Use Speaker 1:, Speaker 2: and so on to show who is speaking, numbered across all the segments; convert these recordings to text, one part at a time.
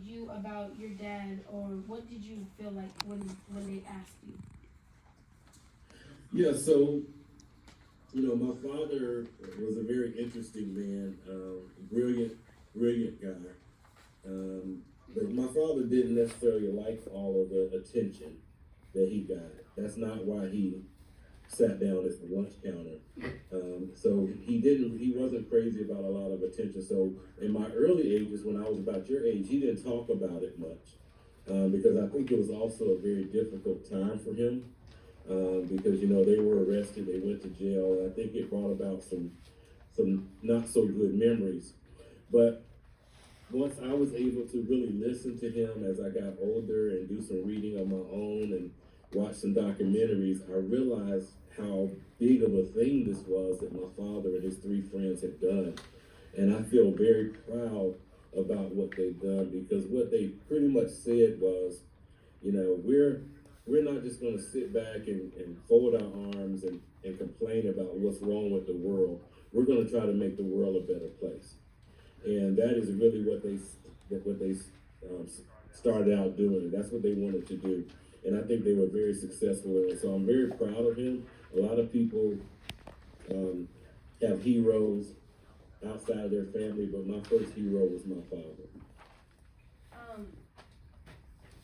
Speaker 1: you about your dad, or what did you feel like when they asked you?
Speaker 2: Yeah, so my father was a very interesting man, brilliant, brilliant guy. But my father didn't necessarily like all of the attention that he got. That's not why he sat down at the lunch counter. So he wasn't crazy about a lot of attention. So in my early ages, when I was about your age, he didn't talk about it much. Because I think it was also a very difficult time for him. Because they were arrested, they went to jail, and I think it brought about some not so good memories. But once I was able to really listen to him as I got older and do some reading on my own and watch some documentaries, I realized how big of a thing this was that my father and his three friends had done. And I feel very proud about what they've done, because what they pretty much said was, we're not just going to sit back and fold our arms and complain about what's wrong with the world. We're going to try to make the world a better place. And that is really what they um, started out doing. That's what they wanted to do, and I think they were very successful in it. So I'm very proud of him. A lot of people um, have heroes outside of their family, but my first hero was my father.
Speaker 3: Um,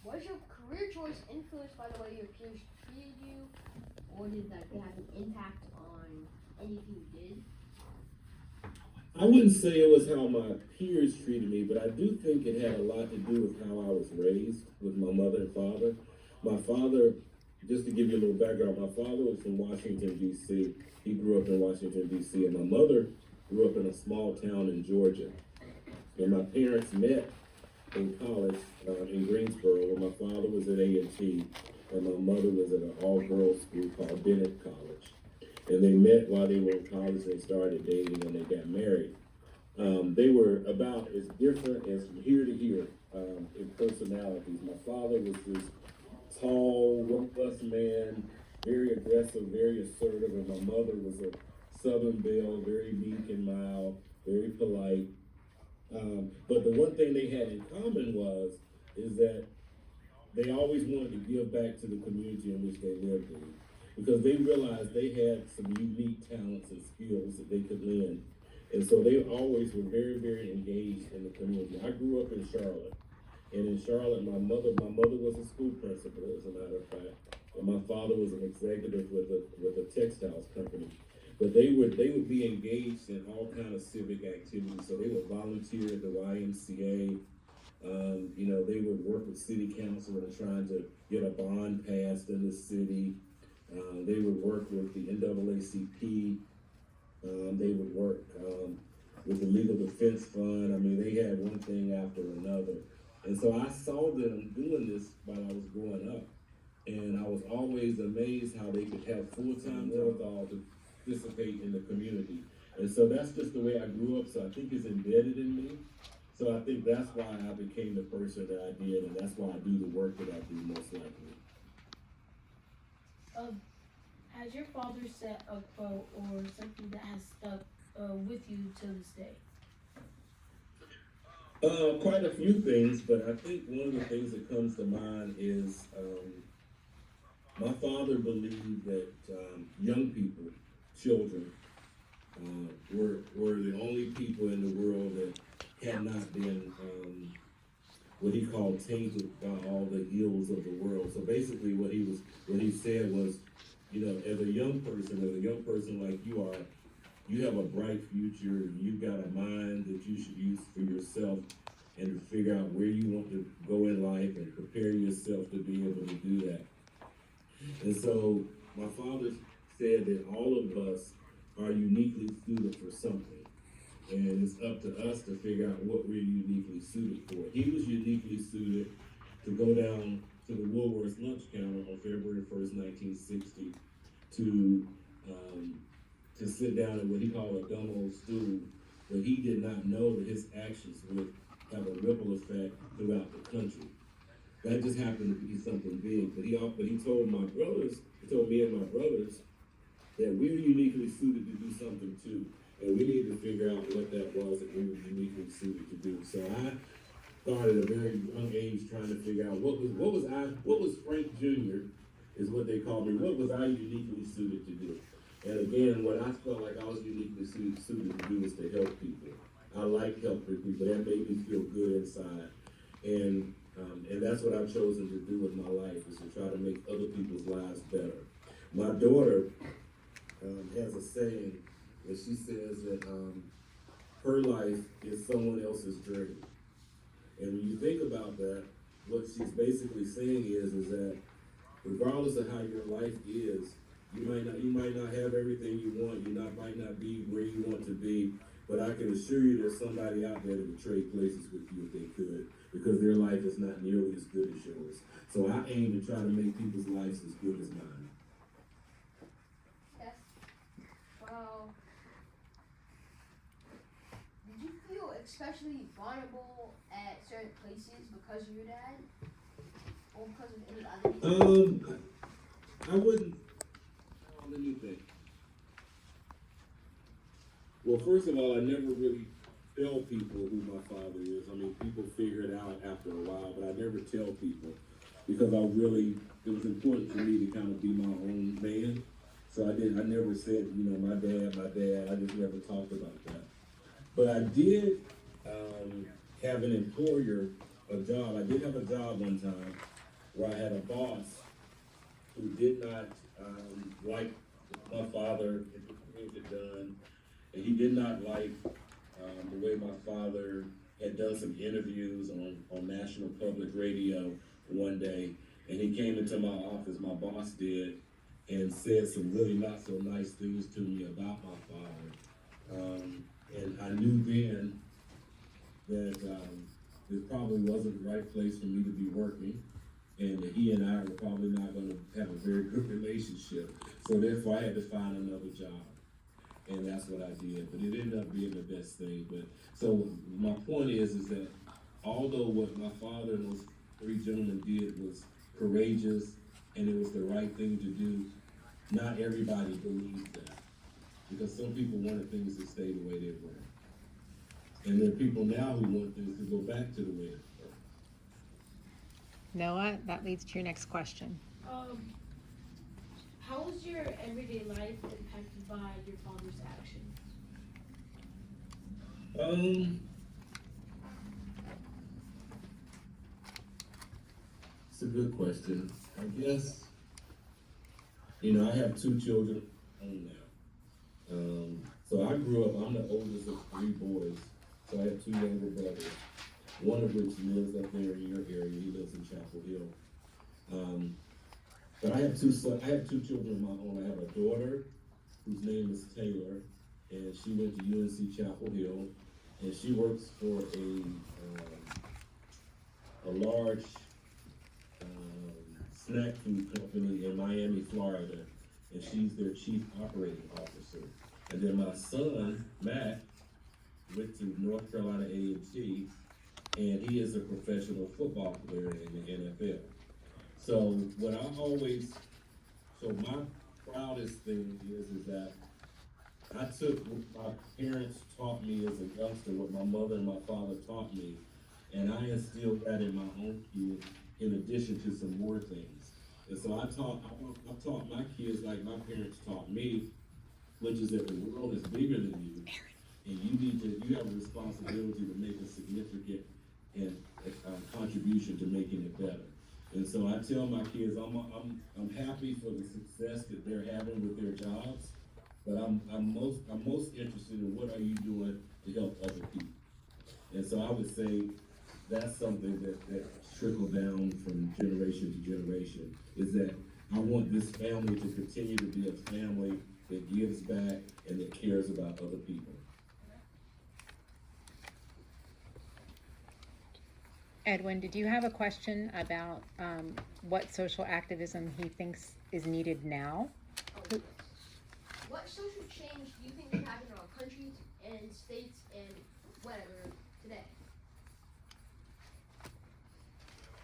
Speaker 3: was your career choice influenced by the way your peers treated you, or did that have an impact on anything you did?
Speaker 2: I wouldn't say it was how my peers treated me, but I do think it had a lot to do with how I was raised with my mother and father. My father, just to give you a little background, my father was from Washington, D.C. He grew up in Washington, D.C., and my mother grew up in a small town in Georgia. And my parents met in college in Greensboro, where my father was at A&T, and my mother was at an all-girls school called Bennett College. And they met while they were in college and started dating, and they got married. They were about as different as from here to here in personalities. My father was this tall, robust man, very aggressive, very assertive, and my mother was a Southern belle, very meek and mild, very polite. But the one thing they had in common is that they always wanted to give back to the community in which they lived in, because they realized they had some unique talents and skills that they could lend. And so they always were very, very engaged in the community. I grew up in Charlotte. And in Charlotte, my mother was a school principal, as a matter of fact. And my father was an executive with a textiles company. But they would be engaged in all kind of civic activities. So they would volunteer at the YMCA. They would work with city council in trying to get a bond passed in the city. They would work with the NAACP. They would work with the Legal Defense Fund. I mean, they had one thing after another. And so I saw them doing this while I was growing up. And I was always amazed how they could have full-time jobs to participate in the community. And so that's just the way I grew up. So I think it's embedded in me. So I think that's why I became the person that I did, and that's why I do the work that I do, most likely.
Speaker 1: Has your father set a quote or something that has stuck with you to this day?
Speaker 2: Quite a few things, but I think one of the things that comes to mind is my father believed that young people, children, were the only people in the world that had not been what he called tainted by all the ills of the world. So basically, what he said was, as a young person like you are, you have a bright future. You've got a mind that you should use for yourself and to figure out where you want to go in life and prepare yourself to be able to do that. And so my father said that all of us are uniquely suited for something. And it's up to us to figure out what we're uniquely suited for. He was uniquely suited to go down to the Woolworth's lunch counter on February 1st, 1960, to sit down at what he called a dumb old stool, but he did not know that his actions would have a ripple effect throughout the country. That just happened to be something big. But he told me and my brothers that we were uniquely suited to do something too. And we needed to figure out what that was that we were uniquely suited to do. So started at a very young age trying to figure out what was Frank Jr. is what they called me. What was I uniquely suited to do? And again, what I felt like I was uniquely suited to do was to help people. I like helping people. That made me feel good inside. And that's what I've chosen to do with my life, is to try to make other people's lives better. My daughter has a saying that she says that her life is someone else's journey. And when you think about that, what she's basically saying is that regardless of how your life is, you might not have everything you want, might not be where you want to be, but I can assure you there's somebody out there that would trade places with you if they could, because their life is not nearly as good as yours. So I aim to try to make people's lives as good as mine.
Speaker 3: Yes. Well, did you feel especially vulnerable at certain places because of your dad? Or because of any other reason?
Speaker 2: I wouldn't. Let me think. Well, first of all, I never really tell people who my father is. I mean, people figure it out after a while, but I never tell people because it was important for me to kind of be my own man. So I never said, my dad. I just never talked about that. But I did have an employer, a job. I did have a job one time where I had a boss who did not like my father and things had done, and he did not like the way my father had done some interviews on National Public Radio one day, and he came into my office, my boss did, and said some really not so nice things to me about my father. And I knew then that it probably wasn't the right place for me to be working, and that he and I were probably not going to have a very good relationship. So therefore I had to find another job. And that's what I did. But it ended up being the best thing. But so my point is that although what my father and those three gentlemen did was courageous and it was the right thing to do, not everybody believed that. Because some people wanted things to stay the way they were. And there are people now who want things to go back to the way they were.
Speaker 4: Noah, that leads to your next question.
Speaker 1: How was your everyday life impacted by your father's actions?
Speaker 2: It's a good question. I guess, I have two children now. So I grew up, I'm the oldest of three boys. So I have two younger brothers, one of which lives up there in your area. He lives in Chapel Hill. But I have two children of my own. I have a daughter whose name is Taylor, and she went to UNC Chapel Hill, and she works for a large snack food company in Miami, Florida, and she's their chief operating officer. And then my son, Matt, went to North Carolina A&T, and he is a professional football player in the NFL. So my proudest thing is that I took what my parents taught me as a youngster, what my mother and my father taught me, and I instilled that in my own kids in addition to some more things. And so I taught my kids like my parents taught me, which is that the world is bigger than you, and you have a responsibility to make a significant contribution to making it better. And so I tell my kids, I'm happy for the success that they're having with their jobs, but I'm most interested in what are you doing to help other people. And so I would say that's something that trickled down from generation to generation, is that I want this family to continue to be a family that gives back and that cares about other people.
Speaker 4: Edwin, did you have a question about what social activism he thinks is needed now?
Speaker 3: What social change do you think should happen in our countries and states and whatever today?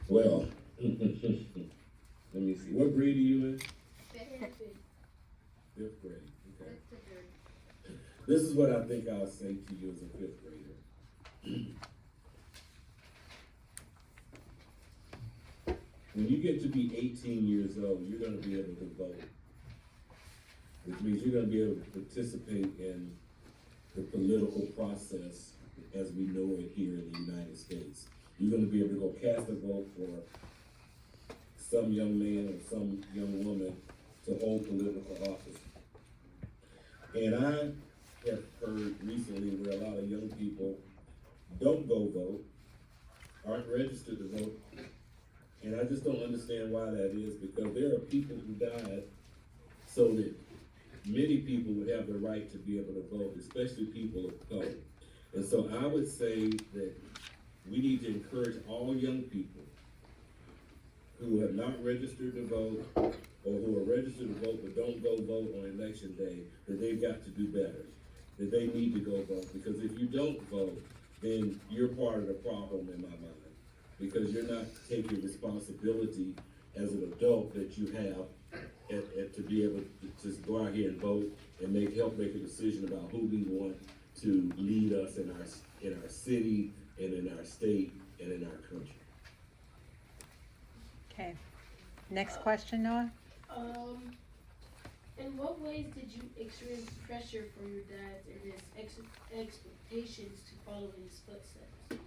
Speaker 2: Well, let me see. What grade are you in? Fifth grade. Okay. This is what I think I'll say to you as a fifth grader. when you get to be 18 years old, you're gonna be able to vote, which means you're gonna be able to participate in the political process as we know it here in the United States. You're gonna be able to go cast a vote for some young man or some young woman to hold political office. And I have heard recently where a lot of young people don't go vote, aren't registered to vote, and I just don't understand why that is, because there are people who died so that many people would have the right to be able to vote, especially people of color. And so I would say that we need to encourage all young people who have not registered to vote or who are registered to vote but don't go vote on election day, that they've got to do better, that they need to go vote. Because if you don't vote, then you're part of the problem in my mind, because you're not taking responsibility as an adult that you have to be able to just go out here and vote and help make a decision about who we want to lead us in our city and in our state and in our country.
Speaker 4: Okay. Next question, Noah?
Speaker 1: In what ways did you experience pressure from your dad and his expectations to follow in his footsteps?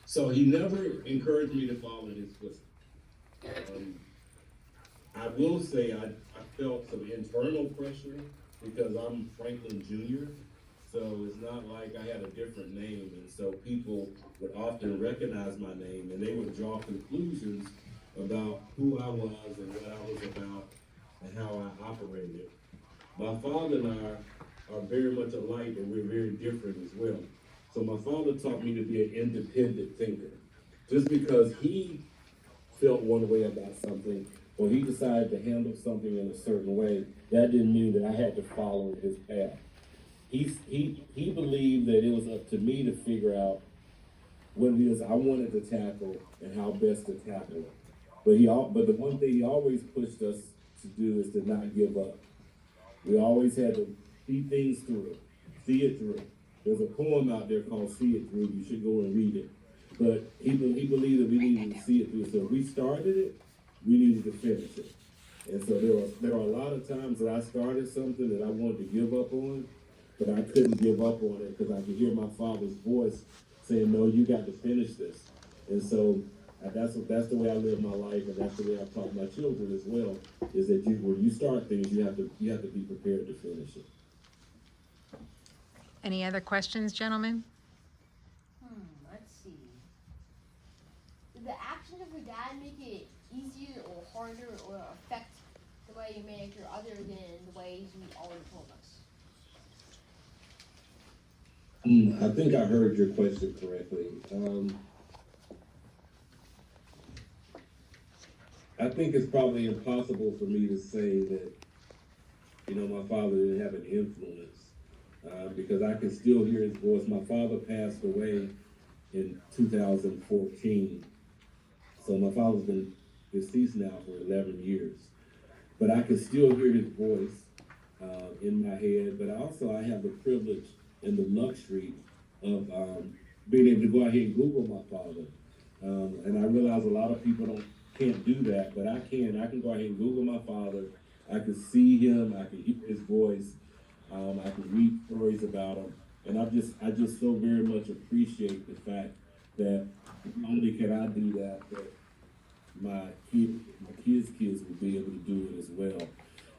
Speaker 2: So he never encouraged me to follow in his footsteps. I will say I felt some internal pressure because I'm Franklin Jr., so it's not like I had a different name, and so people would often recognize my name and they would draw conclusions about who I was and what I was about and how I operated. My father and I are very much alike, and we're very different as well. So my father taught me to be an independent thinker. Just because he felt one way about something, or he decided to handle something in a certain way, that didn't mean that I had to follow his path. He believed that it was up to me to figure out what it is I wanted to tackle and how best to tackle it. But the one thing he always pushed us to do is to not give up. We always had to see things through, see it through. There's a poem out there called "See It Through." You should go and read it. But he believed that we needed to see it through. So if we started it, we needed to finish it. And so there are a lot of times that I started something that I wanted to give up on, but I couldn't give up on it because I could hear my father's voice saying, "No, you got to finish this." And so that's the way I live my life, and that's the way I've taught my children as well. Is that when you start things, you have to be prepared to finish it.
Speaker 4: Any other questions, gentlemen?
Speaker 3: Let's see. Did the actions of your dad make it easier or harder or affect the way you manage your other than the ways you already told us?
Speaker 2: I think I heard your question correctly. I think it's probably impossible for me to say that, my father didn't have an influence, because I can still hear his voice. My father passed away in 2014, so my father's been deceased now for 11 years. But I can still hear his voice in my head, but I have the privilege and the luxury of being able to go out here and Google my father. And I realize a lot of people can't do that, but I can. I can go out here and Google my father. I can see him. I can hear his voice. I can read stories about him. And I just so very much appreciate the fact that not only can I do that, but my kids' kids will be able to do it as well.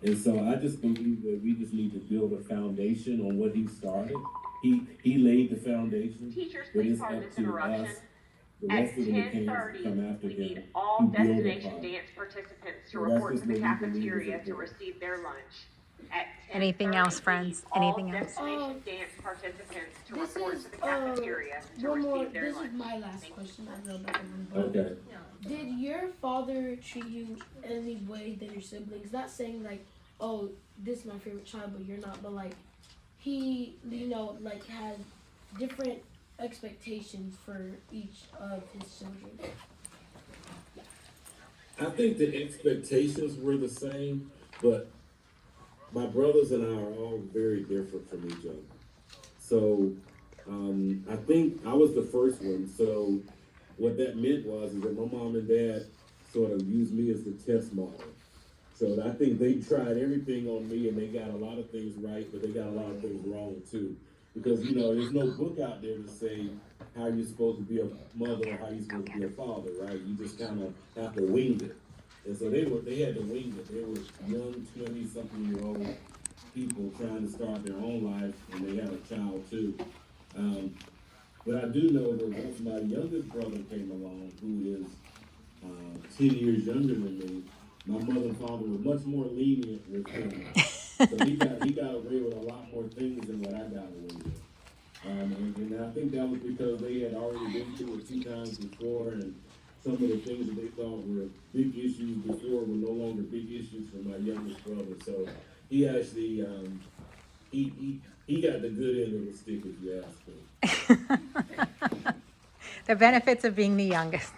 Speaker 2: And so I just believe that we just need to build a foundation on what he started. He laid the foundation,
Speaker 5: Teachers,
Speaker 2: but
Speaker 5: please
Speaker 2: it's
Speaker 5: pardon
Speaker 2: up
Speaker 5: this
Speaker 2: to
Speaker 5: interruption.
Speaker 2: us, the
Speaker 5: At
Speaker 2: rest of the McCains, to
Speaker 5: 10:30,
Speaker 2: come after
Speaker 5: we
Speaker 2: him,
Speaker 5: need all
Speaker 2: to build
Speaker 5: destination
Speaker 2: upon.
Speaker 5: dance participants to
Speaker 2: So that's
Speaker 5: report
Speaker 2: just
Speaker 5: to the
Speaker 2: what we believe is
Speaker 5: cafeteria to
Speaker 2: important.
Speaker 5: receive their lunch. At 10:30,
Speaker 4: Anything else, friends? Anything
Speaker 5: all
Speaker 4: else?
Speaker 5: destination dance participants to
Speaker 1: This
Speaker 5: report
Speaker 1: is
Speaker 5: to the cafeteria to
Speaker 1: one more.
Speaker 5: receive their
Speaker 1: This
Speaker 5: lunch.
Speaker 1: is my last
Speaker 5: Thank you.
Speaker 1: question. I know that one.
Speaker 2: Okay.
Speaker 1: Did your father treat you any way than your siblings? Not saying like, oh, this is my favorite child, but you're not. But like, he, had different expectations for each of his children.
Speaker 2: I think the expectations were the same, but my brothers and I are all very different from each other. So I think I was the first one. So what that meant was is that my mom and dad sort of used me as the test model. So I think they tried everything on me, and they got a lot of things right, but they got a lot of things wrong too. Because there's no book out there to say how you're supposed to be a mother or how you're supposed to be a father, right? You just kind of have to wing it. And so they had to wing it. They were young, 20-something-year-old people trying to start their own life, and they had a child too. But I do know that once my youngest brother came along, who is 10 years younger than me, my mother and father were much more lenient with him. So he got away with a lot more things than what I got away with. And I think that was because they had already been through it 2 times before, and some of the things that they thought were big issues before were no longer big issues for my youngest brother. So he actually, he got the good end of the stick, if you ask me.
Speaker 4: The benefits of being the youngest.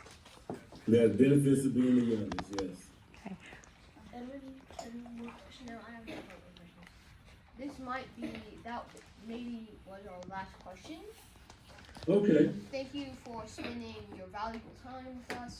Speaker 2: The benefits of being the youngest, yes.
Speaker 1: Any more questions?
Speaker 3: No, I have no further questions. This might be that maybe was our last question.
Speaker 2: Okay.
Speaker 3: Thank you for spending your valuable time with us.